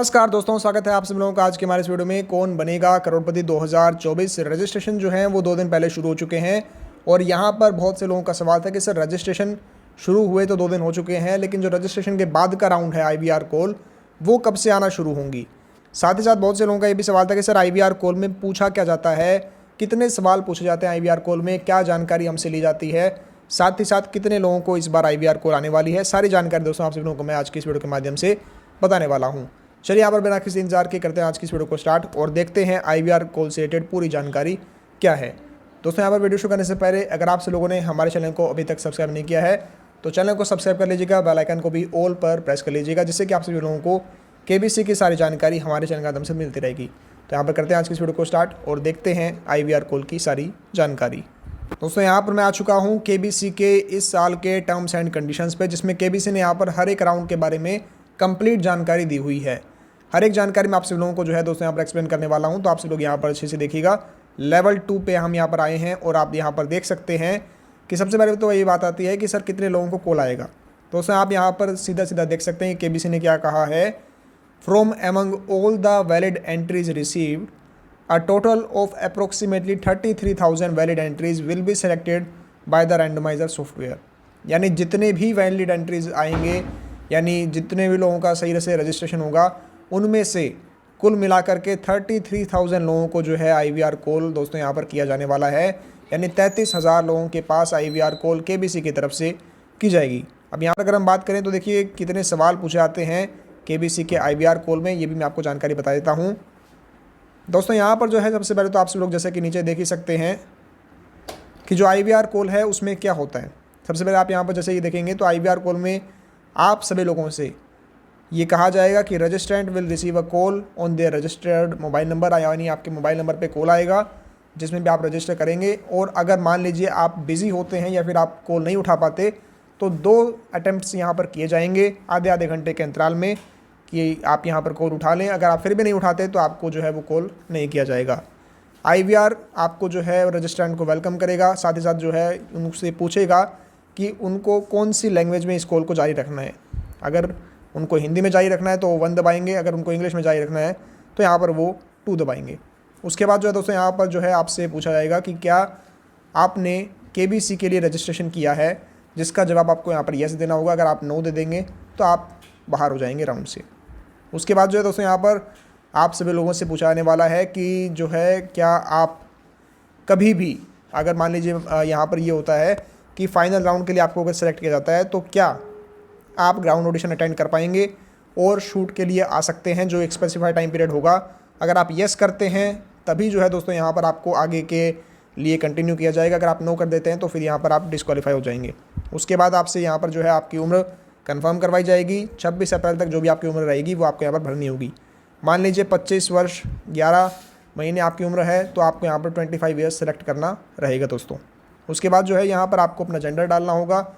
नमस्कार दोस्तों, स्वागत है आप सब लोगों का आज के हमारे इस वीडियो में। कौन बनेगा करोड़पति 2024 रजिस्ट्रेशन जो है वो 2 दिन पहले शुरू हो चुके हैं। और यहाँ पर बहुत से लोगों का सवाल था कि सर रजिस्ट्रेशन शुरू हुए तो 2 दिन हो चुके हैं, लेकिन जो रजिस्ट्रेशन के बाद का राउंड है IVR कॉल वो कब से आना शुरू होंगी। साथ ही साथ बहुत से लोगों का ये भी सवाल था कि सर IVR कॉल में पूछा क्या जाता है, कितने सवाल पूछे जाते हैं IVR कॉल में, क्या जानकारी हमसे ली जाती है, साथ ही साथ कितने लोगों को इस बार IVR कॉल आने वाली है। सारी जानकारी दोस्तों आप सभी लोगों को मैं आज की इस वीडियो के माध्यम से बताने वाला हूँ। चलिए यहाँ पर बिना किसी इंतजार के करते हैं आज की इस वीडियो को स्टार्ट और देखते हैं IVR कॉल से रिलेटेड पूरी जानकारी क्या है। दोस्तों यहाँ पर वीडियो शुरू करने से पहले अगर आप से लोगों ने हमारे चैनल को अभी तक सब्सक्राइब नहीं किया है तो चैनल को सब्सक्राइब कर लीजिएगा, बेल आइकन को भी ऑल पर प्रेस कर लीजिएगा, जिससे कि आप सभी लोगों को KBC की सारी जानकारी हमारे चैनल के माध्यम से मिलती रहेगी। तो यहाँ पर करते हैं आज की इस वीडियो को स्टार्ट और देखते हैं IVR कॉल की सारी जानकारी। दोस्तों यहाँ पर मैं आ चुका हूँ KBC के इस साल के टर्म्स एंड कंडीशंस पे, जिसमें KBC ने यहाँ पर हर एक राउंड के बारे में कंप्लीट जानकारी दी हुई है। हर एक जानकारी मैं आप सभी लोगों को जो है दोस्तों यहाँ पर एक्सप्लेन करने वाला हूँ, तो आप सभी लोग यहाँ पर अच्छे से देखिएगा। लेवल 2 पे हम यहाँ पर आए हैं और आप यहाँ पर देख सकते हैं कि सबसे पहले तो ये बात आती है कि सर कितने लोगों को कॉल आएगा। दोस्तों आप यहाँ पर सीधा सीधा देख सकते हैं KBC ने क्या कहा है। From among all the valid entries received a total of approximately 33,000 valid entries will be selected by the randomiser software. यानी जितने भी वैलिड एंट्रीज आएंगे, यानी जितने भी लोगों का सही से रजिस्ट्रेशन होगा, उनमें से कुल मिलाकर के 33,000 लोगों को जो है IVR कॉल दोस्तों यहाँ पर किया जाने वाला है। यानी 33,000 लोगों के पास IVR कॉल KBC की तरफ से की जाएगी। अब यहाँ पर अगर हम बात करें तो देखिए कितने सवाल पूछे जाते हैं KBC के IVR कॉल में, ये भी मैं आपको जानकारी बता देता हूँ। दोस्तों यहाँ पर जो है सबसे पहले तो आप सब लोग जैसे कि नीचे देख ही सकते हैं कि जो IVR कॉल है उसमें क्या होता है। सबसे पहले आप यहाँ पर जैसे ये देखेंगे तो IVR कॉल में आप सभी लोगों से ये कहा जाएगा कि registrant will receive a call on their registered mobile number, यानी आपके मोबाइल नंबर पे कॉल आएगा जिसमें भी आप रजिस्टर करेंगे। और अगर मान लीजिए आप बिज़ी होते हैं या फिर आप कॉल नहीं उठा पाते तो 2 अटैम्प्ट्स यहाँ पर किए जाएंगे आधे आधे घंटे के अंतराल में कि आप यहाँ पर कॉल उठा लें। अगर आप फिर भी नहीं उठाते तो आपको जो है वो कॉल नहीं किया जाएगा। IVR आपको जो है रजिस्ट्रेंट को वेलकम करेगा, साथ ही साथ जो है उनसे पूछेगा कि उनको कौन सी लैंग्वेज में इस कॉल को जारी रखना है। अगर उनको हिंदी में जारी रखना है तो 1 दबाएंगे, अगर उनको इंग्लिश में जारी रखना है तो यहाँ पर वो 2 दबाएंगे। उसके बाद जो है दोस्तों यहाँ पर जो है आपसे पूछा जाएगा कि क्या आपने KBC के लिए रजिस्ट्रेशन किया है, जिसका जवाब आपको यहाँ पर येस देना होगा। अगर आप नो दे देंगे तो आप बाहर हो जाएंगे राउंड से। उसके बाद जो है दोस्तों यहाँ पर आप सभी लोगों से पूछा जाने वाला है कि जो है क्या आप कभी भी, अगर मान लीजिए यहाँ पर ये होता है कि फाइनल राउंड के लिए आपको अगर सेलेक्ट किया जाता है तो क्या आप ग्राउंड ऑडिशन अटेंड कर पाएंगे और शूट के लिए आ सकते हैं जो एक स्पेसिफाइड टाइम पीरियड होगा। अगर आप येस करते हैं तभी जो है दोस्तों यहाँ पर आपको आगे के लिए कंटिन्यू किया जाएगा। अगर आप नो कर देते हैं तो फिर यहाँ पर आप डिस्क्वालीफाई हो जाएंगे। उसके बाद आपसे यहाँ पर जो है आपकी उम्र कंफर्म करवाई जाएगी। 26 अप्रैल तक जो भी आपकी उम्र रहेगी वो आपको यहाँ पर भरनी होगी। मान लीजिए 25 वर्ष 11 महीने आपकी उम्र है तो आपको यहाँ पर 25 ईयर्स सेलेक्ट करना रहेगा दोस्तों। उसके बाद जो है यहाँ पर आपको अपना जेंडर डालना होगा,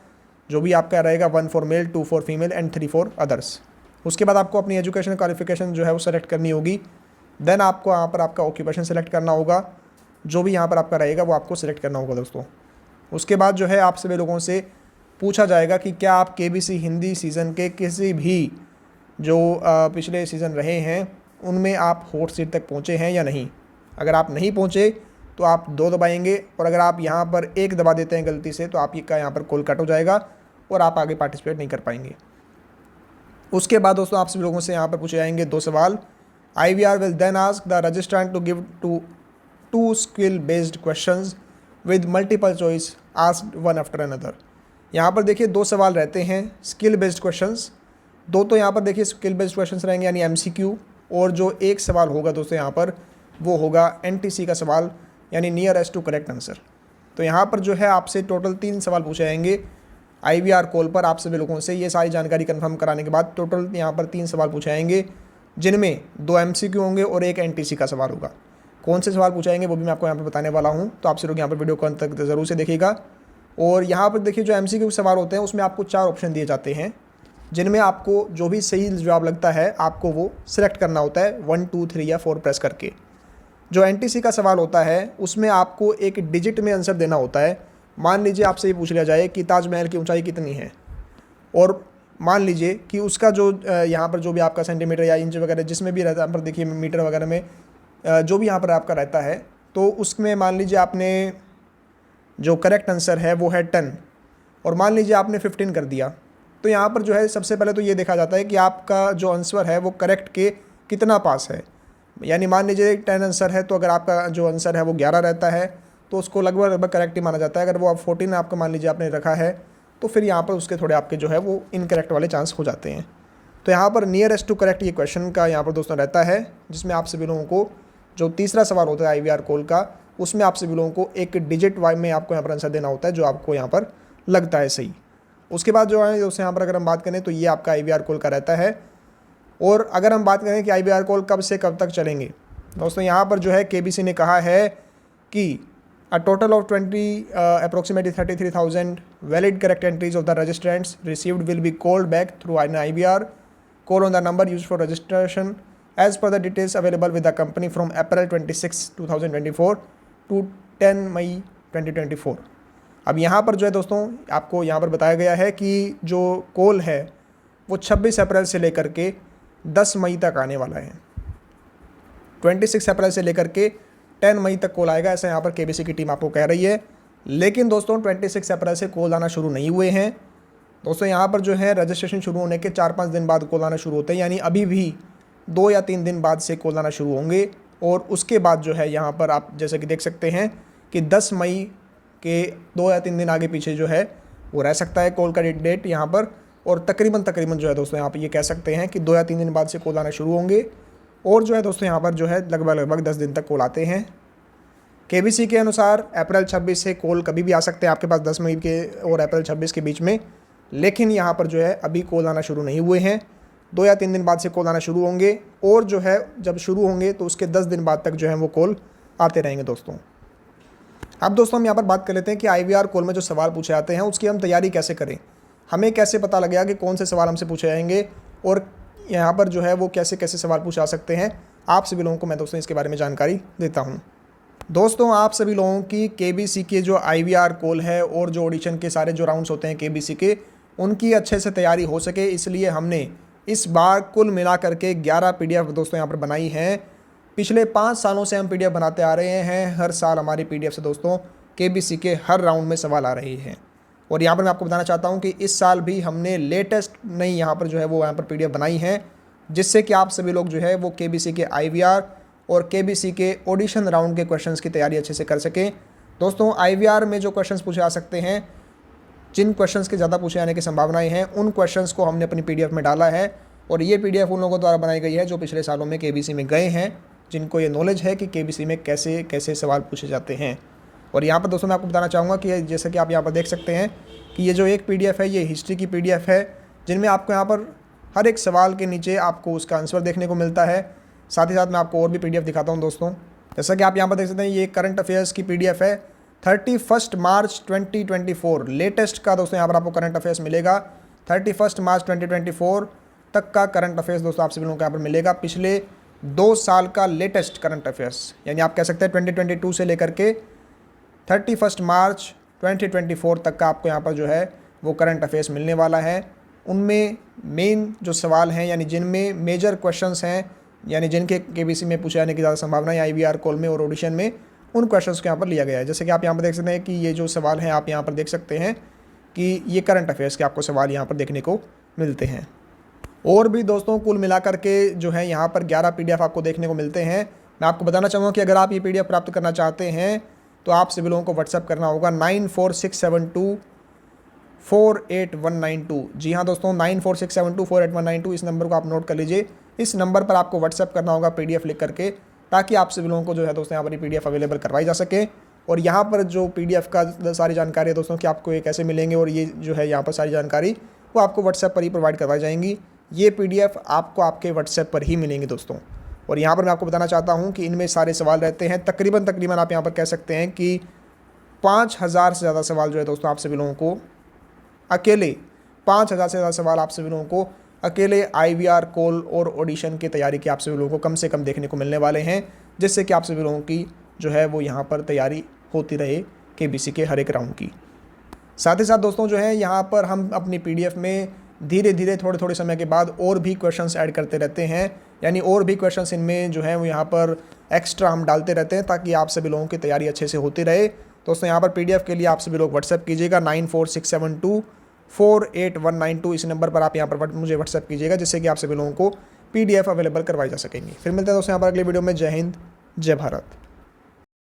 जो भी आपका रहेगा 1 for male, 2 for female and 3 for others. उसके बाद आपको अपनी एजुकेशन क्वालिफिकेशन जो है वो सेलेक्ट करनी होगी। देन आपको यहाँ पर आपका ऑक्यूपेशन सेलेक्ट करना होगा, जो भी यहाँ पर आपका रहेगा वो आपको सेलेक्ट करना होगा दोस्तों। उसके बाद जो है आप सभी लोगों से पूछा जाएगा कि क्या आप KBC हिंदी सीज़न के किसी भी जो पिछले सीज़न रहे हैं उनमें आप हॉट सीट तक पहुँचे हैं या नहीं। अगर आप नहीं पहुँचे तो आप 2 दबाएंगे, और अगर आप यहाँ पर 1 दबा देते हैं गलती से तो आपका यहाँ पर कॉल कट हो जाएगा और आप आगे पार्टिसिपेट नहीं कर पाएंगे। उसके बाद दोस्तों आप सभी लोगों से यहाँ पर पूछे जाएंगे 2 सवाल। IVR will then ask the registrant to give 2 skill based questions with multiple choice asked one after another. यहाँ पर देखिए 2 सवाल रहते हैं स्किल बेस्ड क्वेश्चंस। 2 तो यहाँ पर देखिए स्किल बेस्ड क्वेश्चंस रहेंगे यानी MCQ, और जो 1 सवाल होगा दोस्तों यहाँ पर वो होगा NTC का सवाल यानी नियरेस्ट टू करेक्ट आंसर। तो यहाँ पर जो है आपसे टोटल 3 सवाल पूछे जाएंगे IVR कॉल पर। आप सभी लोगों से ये सारी जानकारी कंफर्म कराने के बाद टोटल यहाँ पर 3 सवाल पूछे जाएंगे, जिनमें 2 MCQ होंगे और 1 NTC का सवाल होगा। कौन से सवाल पूछे जाएंगे वो भी मैं आपको यहाँ पर बताने वाला हूँ, तो आप सभी लोग यहाँ पर वीडियो को अंत तक ज़रूर से देखिएगा। और यहाँ पर देखिए जो MCQ सवाल होते हैं उसमें आपको 4 ऑप्शन दिए जाते हैं, जिनमें आपको जो भी सही जवाब लगता है आपको वो सिलेक्ट करना होता है 1 2 3 या 4 प्रेस करके। जो NTC का सवाल होता है उसमें आपको एक डिजिट में आंसर देना होता है। मान लीजिए आपसे ये पूछ लिया जाए कि ताजमहल की ऊंचाई कितनी है, और मान लीजिए कि उसका जो यहाँ पर जो भी आपका सेंटीमीटर या इंच वगैरह जिसमें भी रहता है, यहाँ पर देखिए मीटर वगैरह में जो भी यहाँ पर आपका रहता है, तो उसमें मान लीजिए आपने जो करेक्ट आंसर है वो है 10 और मान लीजिए आपने 15 कर दिया, तो यहाँ पर जो है सबसे पहले तो ये देखा जाता है कि आपका जो आंसर है वो करेक्ट के कितना पास है। यानी मान लीजिए 10 आंसर है, तो अगर आपका जो आंसर है वो 11 रहता है तो उसको लगभग लगभग करेक्ट ही माना जाता है। अगर वो आप 14 आपका मान लीजिए आपने रखा है, तो फिर यहाँ पर उसके थोड़े आपके जो है वो इनकरेक्ट वाले चांस हो जाते हैं। तो यहाँ पर नियरेस्ट टू करेक्ट ये क्वेश्चन का यहाँ पर दोस्तों रहता है, जिसमें आप सभी लोगों को जो तीसरा सवाल होता है IVR कोल का, उसमें आप सभी लोगों को एक डिजिट वाई में आपको यहाँ पर आंसर देना होता है जो आपको यहाँ पर लगता है सही। उसके बाद जो है दोस्तों यहाँ पर अगर हम बात करें तो ये आपका IVR कोल का रहता है। और अगर हम बात करें कि IVR कोल कब से कब तक चलेंगे, दोस्तों यहाँ पर जो है KBC ने कहा है कि a total of approximately 33,000 valid correct entries of the registrants received will be called back through an IVR call on the number used for registration as per the details available with the company from April 26, 2024 to 10 मई 2024। अब यहाँ पर जो है दोस्तों आपको यहाँ पर बताया गया है कि जो कॉल है वो 26 अप्रैल से लेकर के 10 मई तक आने वाला है। 26 अप्रैल से लेकर के 10 मई तक कॉल आएगा, ऐसा यहाँ पर KBC की टीम आपको कह रही है। लेकिन दोस्तों 26 अप्रैल से कॉल आना शुरू नहीं हुए हैं दोस्तों। यहाँ पर जो है रजिस्ट्रेशन शुरू होने के 4-5 दिन बाद कॉल आना शुरू होते हैं, यानी अभी भी 2 या 3 दिन बाद से कॉल आना शुरू होंगे। और उसके बाद जो है यहाँ पर आप जैसे कि देख सकते हैं कि 10 मई के 2 या 3 दिन आगे पीछे जो है वो रह सकता है कॉल का डेट यहाँ पर। और तकरीबन जो है दोस्तों यहाँ पर ये कह सकते हैं कि 2 या 3 दिन बाद से कॉल आना शुरू होंगे। और जो है दोस्तों यहाँ पर जो है लगभग 10 दिन तक कॉल आते हैं। KBC के अनुसार अप्रैल 26 से कॉल कभी भी आ सकते हैं आपके पास 10 मई के और अप्रैल 26 के बीच में। लेकिन यहाँ पर जो है अभी कॉल आना शुरू नहीं हुए हैं, 2 या 3 दिन बाद से कॉल आना शुरू होंगे। और जो है जब शुरू होंगे तो उसके 10 दिन बाद तक जो है वो कॉल आते रहेंगे दोस्तों। अब दोस्तों हम यहाँ पर बात कर लेते हैं कि IVR कॉल में जो सवाल पूछे जाते हैं उसकी हम तैयारी कैसे करें। हमें कैसे पता लगेगा कि कौन से सवाल हमसे पूछे जाएंगे और यहाँ पर जो है वो कैसे कैसे सवाल पूछे जा सकते हैं। आप सभी लोगों को मैं दोस्तों इसके बारे में जानकारी देता हूँ। दोस्तों आप सभी लोगों की KBC के जो IVR कॉल है और जो ऑडिशन के सारे जो राउंड्स होते हैं KBC के, उनकी अच्छे से तैयारी हो सके, इसलिए हमने इस बार कुल मिला करके 11 PDF दोस्तों यहाँ पर बनाई हैं। पिछले 5 सालों से हम PDF बनाते आ रहे हैं। हर साल हमारी PDF से दोस्तों KBC के हर राउंड में सवाल आ रहे हैं। और यहाँ पर मैं आपको बताना चाहता हूँ कि इस साल भी हमने लेटेस्ट नई यहाँ पर जो है वो यहाँ पर PDF बनाई हैं, जिससे कि आप सभी लोग जो है वो KBC के IVR और KBC के ऑडिशन राउंड के क्वेश्चंस की तैयारी अच्छे से कर सकें। दोस्तों IVR में जो क्वेश्चंस पूछे जा सकते हैं, जिन क्वेश्चंस के ज़्यादा पूछे जाने की संभावनाएं हैं, उन क्वेश्चंस को हमने अपनी PDF में डाला है। और ये PDF उन लोगों द्वारा बनाई गई है जो पिछले सालों में KBC में गए हैं, जिनको ये नॉलेज है कि KBC में कैसे कैसे सवाल पूछे जाते हैं। और यहाँ पर दोस्तों मैं आपको बताना चाहूँगा कि जैसे कि आप यहाँ पर देख सकते हैं कि ये जो एक PDF है ये हिस्ट्री की PDF है, जिनमें आपको यहाँ पर हर एक सवाल के नीचे आपको उसका आंसर देखने को मिलता है। साथ ही साथ मैं आपको और भी PDF दिखाता हूँ दोस्तों। जैसा कि आप यहाँ पर देख सकते हैं ये करंट अफेयर्स की PDF है। 31 मार्च 2024 लेटेस्ट का दोस्तों यहाँ पर आपको करंट अफेयर्स मिलेगा। 31 मार्च 2024 तक का करंट अफेयर्स दोस्तों आप सभी लोगों को यहाँ पर मिलेगा। पिछले 2 साल का लेटेस्ट करंट अफेयर्स, यानी आप कह सकते हैं 2022 से लेकर के 31 मार्च 2024 तक का आपको यहाँ पर जो है वो करंट अफेयर्स मिलने वाला है। उनमें मेन जो सवाल हैं, यानी जिनमें मेजर क्वेश्चंस हैं, यानी जिनके KBC में पूछे जाने की ज़्यादा संभावना है IVR कॉल में और ऑडिशन में, उन क्वेश्चंस को यहाँ पर लिया गया है। जैसे कि आप यहाँ पर देख सकते हैं कि ये जो सवाल हैं आप यहाँ पर देख सकते हैं कि ये करंट अफेयर्स के आपको सवाल यहाँ पर देखने को मिलते हैं। और भी दोस्तों कुल मिलाकर के जो है यहाँ पर 11 PDF आपको देखने को मिलते हैं। मैं आपको बताना चाहूँगा कि अगर आप ये PDF प्राप्त करना चाहते हैं तो आप सभी लोगों को व्हाट्सअप करना होगा 9467248192। जी हाँ दोस्तों 9467248192, इस नंबर को आप नोट कर लीजिए। इस नंबर पर आपको व्हाट्सअप करना होगा PDF लिख करके, ताकि आप सभी लोगों को जो है दोस्तों यहाँ पर PDF अवेलेबल करवाई जा सके। और यहाँ पर जो PDF का सारी जानकारी है दोस्तों कि आपको ये कैसे मिलेंगे और ये जो है यहाँ पर सारी जानकारी वो आपको व्हाट्सएप पर ही प्रोवाइड करवाई जाएंगी। ये PDF आपको आपके व्हाट्सएप पर ही मिलेंगे दोस्तों। और यहाँ पर मैं आपको बताना चाहता हूँ कि इनमें सारे सवाल रहते हैं तकरीबन आप यहाँ पर कह सकते हैं कि 5000 से ज़्यादा सवाल जो है दोस्तों आप सभी लोगों को अकेले 5000 से ज़्यादा सवाल आप सभी लोगों को अकेले IVR कॉल और ऑडिशन की तैयारी के आप सभी लोगों को कम से कम देखने को मिलने वाले हैं, जिससे कि आप सभी लोगों की जो है वो यहाँ पर तैयारी होती रहे KBC के हर एक राउंड की। साथ ही साथ दोस्तों जो है यहाँ पर हम अपनी PDF में धीरे धीरे थोड़े थोड़े समय के बाद और भी क्वेश्चंस ऐड करते रहते हैं, यानी और भी क्वेश्चंस इनमें जो है वो यहाँ पर एक्स्ट्रा हम डालते रहते हैं ताकि आप सभी लोगों की तैयारी अच्छे से होती रहे। दोस्तों यहाँ पर PDF के लिए आप सभी लोग व्हाट्सएप कीजिएगा 9467248192, इस नंबर पर आप यहाँ पर मुझे व्हाट्सएप कीजिएगा, जिससे कि आप सभी लोगों को PDF अवेलेबल करवाई जा सकेंगी। फिर मिलते हैं दोस्तों यहाँ पर अगले वीडियो में। जय हिंद, जय भारत।